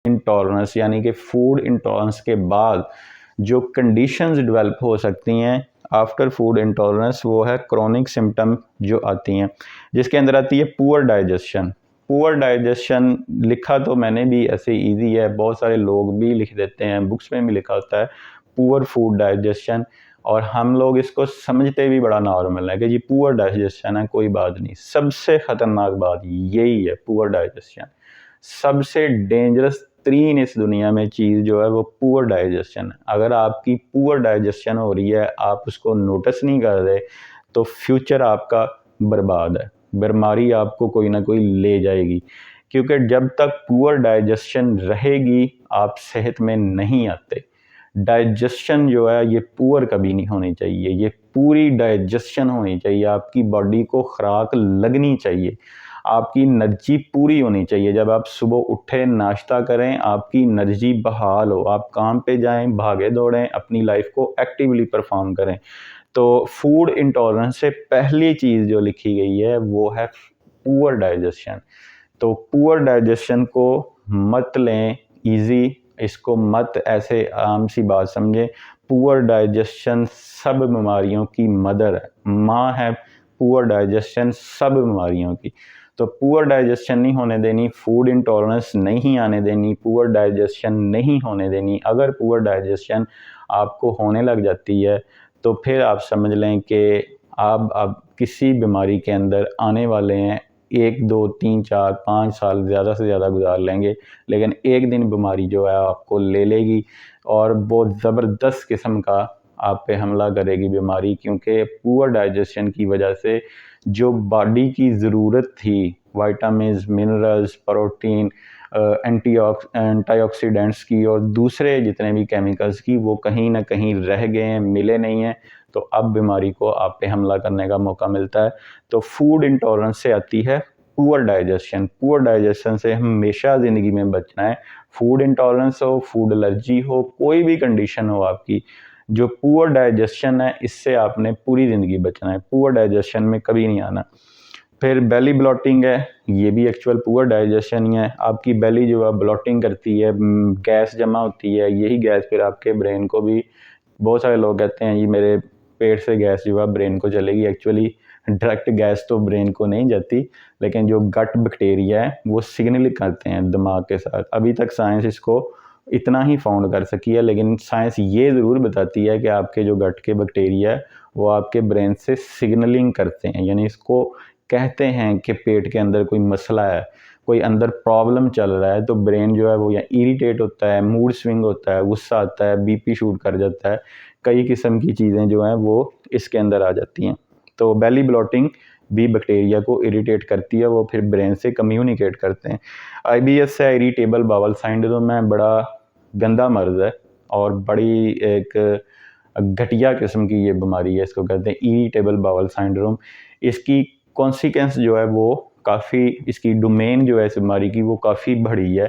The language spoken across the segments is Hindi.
इंटॉलरेंस यानी कि फूड इंटॉलरेंस के बाद जो कंडीशंस डेवलप हो सकती हैं आफ्टर फूड इंटॉलरेंस, वो है क्रोनिक सिम्टम जो आती हैं, जिसके अंदर आती है पुअर डाइजेशन। पुअर डाइजेशन लिखा तो मैंने भी ऐसे इजी है, बहुत सारे लोग भी लिख देते हैं, बुक्स में भी लिखा होता है पुअर फूड डाइजेशन, और हम लोग इसको समझते भी बड़ा नॉर्मल है कि जी पुअर डाइजेशन है, कोई बात नहीं। सबसे ख़तरनाक बात यही है, पुअर डाइजेशन सबसे डेंजरस तरीन इस दुनिया में चीज़ जो है वो पुअर डाइजेशन है। अगर आपकी पुअर डाइजेशन हो रही है, आप उसको नोटिस नहीं कर रहे, तो फ्यूचर आपका बर्बाद है, बीमारी आपको कोई ना कोई ले जाएगी। क्योंकि जब तक पुअर डाइजेशन रहेगी आप सेहत में नहीं आते। डाइजेशन जो है ये पुअर कभी नहीं होनी चाहिए, ये पूरी डाइजेशन होनी चाहिए, आपकी बॉडी को खुराक लगनी चाहिए, आपकी एनर्जी पूरी होनी चाहिए। जब आप सुबह उठे नाश्ता करें, आपकी एनर्जी बहाल हो, आप काम पे जाएं, भागे दौड़ें, अपनी लाइफ को एक्टिवली परफॉर्म करें। तो फूड इंटॉलरेंस से पहली चीज़ जो लिखी गई है वो है पुअर डाइजेशन। तो पुअर डाइजेशन को मत लें इजी, इसको मत ऐसे आम सी बात समझें। पुअर डाइजेशन सब बीमारियों की मदर है, माँ है पुअर डाइजेशन सब बीमारियों की। तो पुअर डाइजेशन नहीं होने देनी, फूड इंटॉलरेंस नहीं आने देनी, पुअर डाइजेशन नहीं होने देनी। अगर पुअर डाइजेशन आपको होने लग जाती है तो फिर आप समझ लें कि आप किसी बीमारी के अंदर आने वाले हैं। 1 2 3 4 5 साल ज़्यादा से ज़्यादा गुजार लेंगे, लेकिन एक दिन बीमारी जो है आपको ले लेगी और बहुत ज़बरदस्त किस्म का आप पे हमला करेगी बीमारी। क्योंकि पुअर डाइजेशन की वजह से जो बॉडी की ज़रूरत थी, विटामिन्स, मिनरल्स, प्रोटीन, एंटीऑक्सीडेंट्स की और दूसरे जितने भी केमिकल्स की, वो कहीं ना कहीं रह गए हैं, मिले नहीं हैं। तो अब बीमारी को आप पे हमला करने का मौका मिलता है। तो फूड इंटॉलरेंस से आती है पुअर डाइजेशन। पुअर डाइजेशन से हमेशा ज़िंदगी में बचना है। फूड इंटॉलरेंस हो, फूड एलर्जी हो, कोई भी कंडीशन हो आपकी, जो पुअर डाइजेशन है इससे आपने पूरी ज़िंदगी बचना है, पुअर डाइजेशन में कभी नहीं आना। फिर बेली ब्लॉटिंग है, ये भी एक्चुअल पुअर डाइजेशन ही है। आपकी बेली जो है ब्लॉटिंग करती है, गैस जमा होती है, यही गैस फिर आपके ब्रेन को भी, बहुत सारे लोग कहते हैं ये मेरे पेट से गैस जो है ब्रेन को चलेगी। एक्चुअली डायरेक्ट गैस तो ब्रेन को नहीं जाती, लेकिन जो गट बैक्टीरिया है वो सिग्नल करते हैं दिमाग के साथ। अभी तक साइंस इसको इतना ही फाउंड कर सकी है, लेकिन साइंस ये ज़रूर बताती है कि आपके जो गट के बैक्टीरिया है वो आपके ब्रेन से सिग्नलिंग करते हैं। यानी इसको कहते हैं कि पेट के अंदर कोई मसला है, कोई अंदर प्रॉब्लम चल रहा है, तो ब्रेन जो है वो या इरिटेट होता है, मूड स्विंग होता है, गुस्सा आता है, बीपी शूट कर जाता है, कई किस्म की चीज़ें जो हैं वो इसके अंदर आ जाती हैं। तो बेली ब्लॉटिंग भी बैक्टीरिया को इरिटेट करती है, वो फिर ब्रेन से कम्युनिकेट करते हैं। आईबीएस है, इरिटेबल बावल सिंड्रोम है, बड़ा गंदा मर्ज़ है और बड़ी एक घटिया किस्म की ये बीमारी है, इसको कहते हैं इरिटेबल बावल सिंड्रोम। इसकी कॉन्सिक्वेंस जो है वो काफ़ी, इसकी डोमेन जो है इस बीमारी की वो काफ़ी बड़ी है।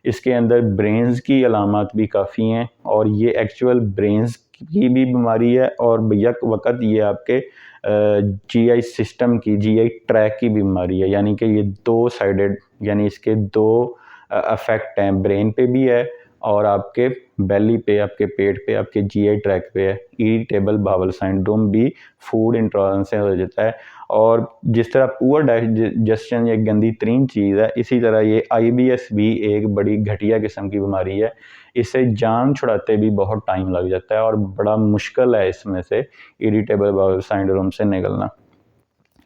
इसके अंदर ब्रेन्स की अलामत भी काफ़ी हैं और ये एक्चुअल ब्रेन्स की भी बीमारी है और यक वक़्त ये आपके जीआई सिस्टम की, जीआई ट्रैक की बीमारी है। यानी कि ये दो साइडेड, यानी इसके दो अफेक्ट हैं, ब्रेन पे भी है और आपके बेली पे, आपके पेट पे, आपके जीआई ट्रैक पे है। इरिटेबल बावल सिंड्रोम भी फूड इंटॉलरेंस से हो जाता है। और जिस तरह पुअर डाइजेशन एक गंदी तरीन चीज़ है, इसी तरह ये आईबीएस भी एक बड़ी घटिया किस्म की बीमारी है। इससे जान छुड़ाते भी बहुत टाइम लग जाता है और बड़ा मुश्किल है इसमें से इरिटेबल बाउल सिंड्रोम से निकलना।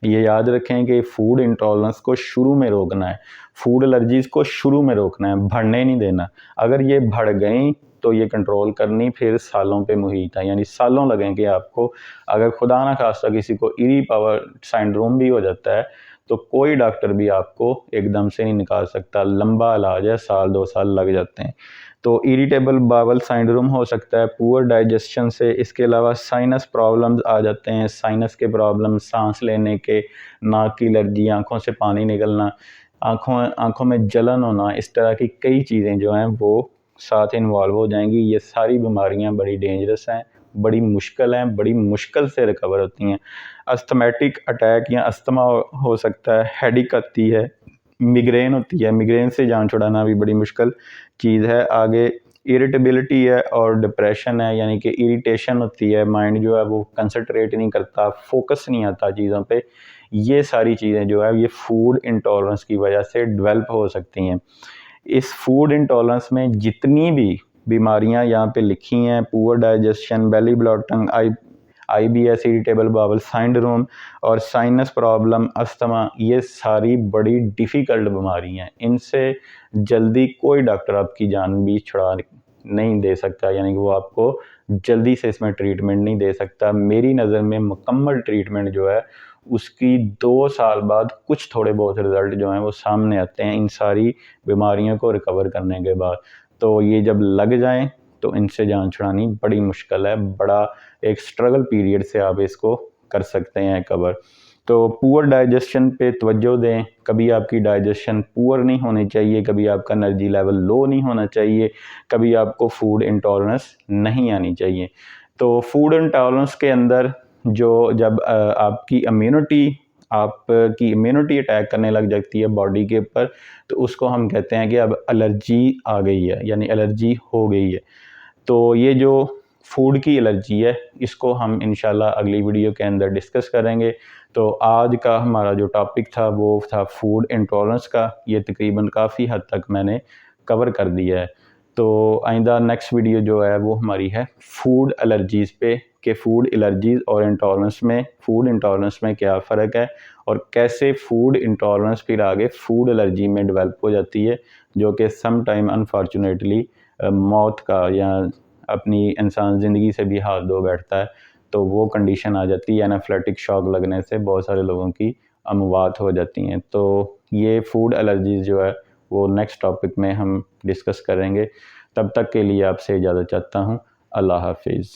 ये याद रखें कि फूड इंटॉलरेंस को शुरू में रोकना है, फूड एलर्जीज़ को शुरू में रोकना है, बढ़ने नहीं देना। अगर ये बढ़ गई तो ये कंट्रोल करनी फिर सालों पे मुहित है, यानी सालों लगेंगे आपको। अगर खुदा ना खास्ता किसी को इरी पावर सिंड्रोम भी हो जाता है तो कोई डॉक्टर भी आपको एकदम से नहीं निकाल सकता, लंबा इलाज है, 1 2 साल लग जाते हैं। तो इरिटेबल बावल सिंड्रोम हो सकता है पुअर डाइजेशन से। इसके अलावा साइनस प्रॉब्लम्स आ जाते हैं, साइनस के प्रॉब्लम, सांस लेने के, नाक की एलर्जी, आँखों से पानी निकलना, आँखों में जलन होना, इस तरह की कई चीज़ें जो हैं वो साथ इन्वॉल्व हो जाएंगी। ये सारी बीमारियां बड़ी डेंजरस हैं, बड़ी मुश्किल हैं, बड़ी मुश्किल से रिकवर होती हैं। अस्थमेटिक अटैक या अस्थमा हो सकता है, हेडिक आती है, मिग्रेन होती है, मिग्रेन से जान छुड़ाना भी बड़ी मुश्किल चीज़ है। आगे इरिटेबिलिटी है और डिप्रेशन है, यानी कि इरिटेशन होती है, माइंड जो है वो कंसंट्रेट नहीं करता, फोकस नहीं आता चीज़ों पे। ये सारी चीज़ें जो है ये फूड इंटॉलरेंस की वजह से डेवलप हो सकती हैं। इस फूड इंटॉलरेंस में जितनी भी बीमारियां यहाँ पे लिखी हैं, poor digestion, belly bloating, IBS, irritable bowel syndrome और साइनस प्रॉब्लम, अस्थमा, ये सारी बड़ी डिफ़िकल्ट बीमारी हैं। इनसे जल्दी कोई डॉक्टर आपकी जान भी छुड़ा नहीं दे सकता, यानी कि वो आपको जल्दी से इसमें ट्रीटमेंट नहीं दे सकता। मेरी नज़र में मुकम्मल ट्रीटमेंट जो है उसकी 2 साल बाद कुछ थोड़े बहुत रिज़ल्ट जो हैं वो सामने आते हैं इन सारी बीमारियों को रिकवर करने के बाद। तो ये जब लग जाएँ तो इनसे जान छुड़ानी बड़ी मुश्किल है, बड़ा एक स्ट्रगल पीरियड से आप इसको कर सकते हैं कवर। तो पुअर डाइजेशन पे तवज्जो दें, कभी आपकी डाइजेशन पुअर नहीं होनी चाहिए, कभी आपका एनर्जी लेवल लो नहीं होना चाहिए, कभी आपको फूड इंटॉलरेंस नहीं आनी चाहिए। तो फूड इंटॉलरेंस के अंदर जो जब आपकी इम्यूनिटी अटैक करने लग जाती है बॉडी के ऊपर, तो उसको हम कहते हैं कि अब एलर्जी आ गई है, यानी एलर्जी हो गई है। तो ये जो फूड की एलर्जी है इसको हम इंशाल्लाह अगली वीडियो के अंदर डिस्कस करेंगे। तो आज का हमारा जो टॉपिक था वो था फूड इंटॉलरेंस का। ये तकरीबन काफ़ी हद तक मैंने कवर कर दिया है। तो आइंदा नेक्स्ट वीडियो जो है वो हमारी है फूड एलर्जीज़ पे, कि फूड एलर्जीज़ और फूड इंटॉलरेंस में क्या फ़र्क है और कैसे फूड इंटॉलरेंस फिर आगे फूड एलर्जी में डेवलप हो जाती है, जो कि सम टाइम अनफॉर्चुनेटली मौत का या अपनी इंसान ज़िंदगी से भी हाथ धो बैठता है। तो वो कंडीशन आ जाती है, एनाफ्लेक्टिक शॉक लगने से बहुत सारे लोगों की अमवात हो जाती हैं। तो ये फूड एलर्जीज़ जो है वो नेक्स्ट टॉपिक में हम डिस्कस करेंगे। तब तक के लिए आपसे इजाज़त चाहता हूँ। अल्लाह हाफिज़।